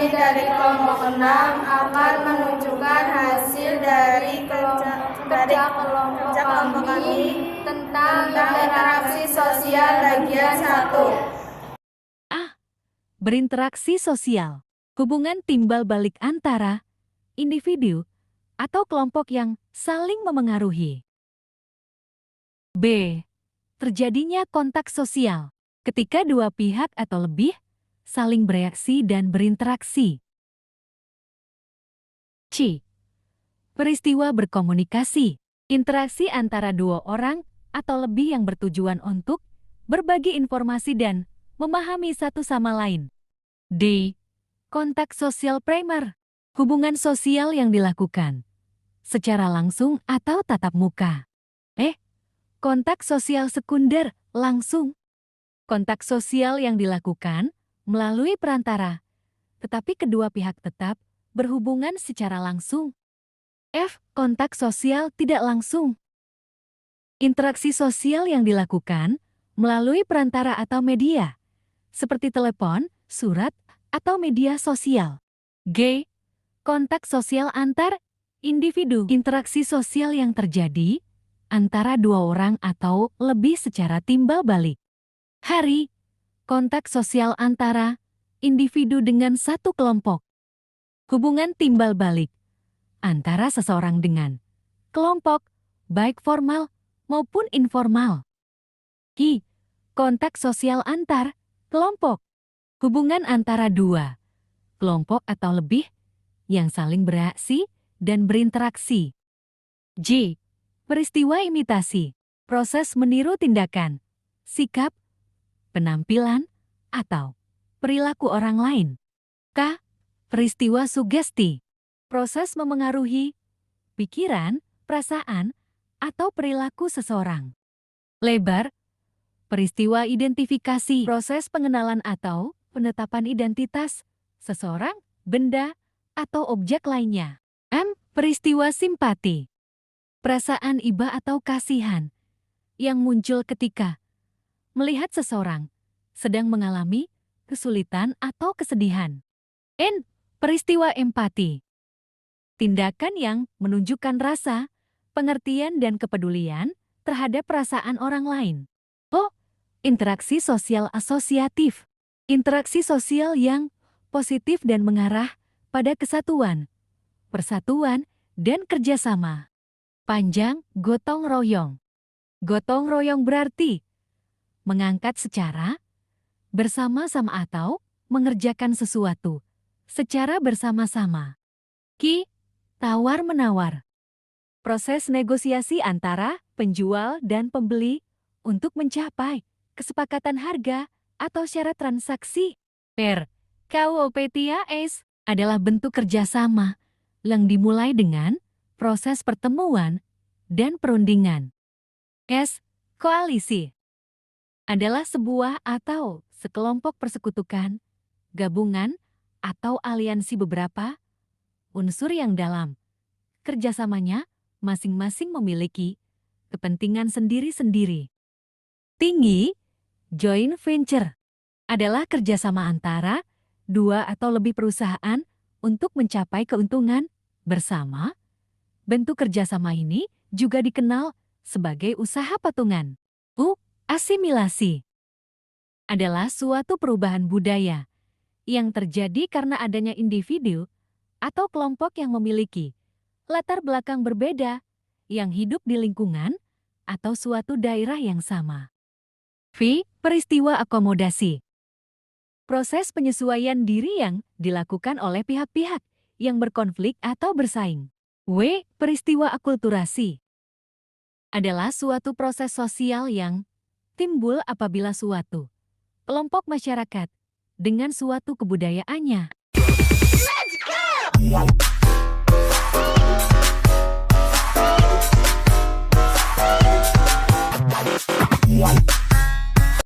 kami dari kelompok 6 akan menunjukkan hasil dari kerja kelompok kami tentang interaksi sosial bagian 1. Berinteraksi sosial. Hubungan timbal balik antara individu atau kelompok yang saling memengaruhi. B. Terjadinya kontak sosial. Ketika dua pihak atau lebih saling bereaksi dan berinteraksi. C. Peristiwa berkomunikasi. Interaksi antara dua orang atau lebih yang bertujuan untuk berbagi informasi dan memahami satu sama lain. D. Kontak sosial primer. Hubungan sosial yang dilakukan secara langsung atau tatap muka. Kontak sosial sekunder langsung. Kontak sosial yang dilakukan melalui perantara, tetapi kedua pihak tetap berhubungan secara langsung. F. Kontak sosial tidak langsung. Interaksi sosial yang dilakukan melalui perantara atau media, seperti telepon, surat, atau media sosial. G. Kontak sosial antar individu. Interaksi sosial yang terjadi antara dua orang atau lebih secara timbal balik. Hari. Kontak sosial antara individu dengan satu kelompok. Hubungan timbal balik antara seseorang dengan kelompok, baik formal maupun informal. I. Kontak sosial antar kelompok. Hubungan antara dua kelompok atau lebih yang saling bereaksi dan berinteraksi. J. Peristiwa imitasi. Proses meniru tindakan, sikap, penampilan, atau perilaku orang lain. K. Peristiwa sugesti. Proses memengaruhi pikiran, perasaan, atau perilaku seseorang. Lebar. Peristiwa identifikasi. Proses pengenalan atau penetapan identitas seseorang, benda, atau objek lainnya. M. Peristiwa simpati. Perasaan iba atau kasihan yang muncul ketika melihat seseorang sedang mengalami kesulitan atau kesedihan. N. Peristiwa empati. Tindakan yang menunjukkan rasa, pengertian, dan kepedulian terhadap perasaan orang lain. O. Interaksi sosial asosiatif. Interaksi sosial yang positif dan mengarah pada kesatuan, persatuan, dan kerjasama. Panjang, gotong royong. Gotong royong berarti mengangkat secara bersama-sama atau mengerjakan sesuatu secara bersama-sama. Ki. Tawar-menawar. Proses negosiasi antara penjual dan pembeli untuk mencapai kesepakatan harga atau syarat transaksi. Per. KUOPTAS adalah bentuk kerjasama yang dimulai dengan proses pertemuan dan perundingan. S. Koalisi adalah sebuah atau sekelompok persekutukan, gabungan, atau aliansi beberapa unsur yang dalam kerjasamanya masing-masing memiliki kepentingan sendiri-sendiri. Tinggi, joint venture, adalah kerjasama antara dua atau lebih perusahaan untuk mencapai keuntungan bersama. Bentuk kerjasama ini juga dikenal sebagai usaha patungan. U. Asimilasi adalah suatu perubahan budaya yang terjadi karena adanya individu atau kelompok yang memiliki latar belakang berbeda yang hidup di lingkungan atau suatu daerah yang sama. V. Peristiwa akomodasi. Proses penyesuaian diri yang dilakukan oleh pihak-pihak yang berkonflik atau bersaing. W. Peristiwa akulturasi adalah suatu proses sosial yang timbul apabila suatu kelompok masyarakat dengan suatu kebudayaannya. Let's go!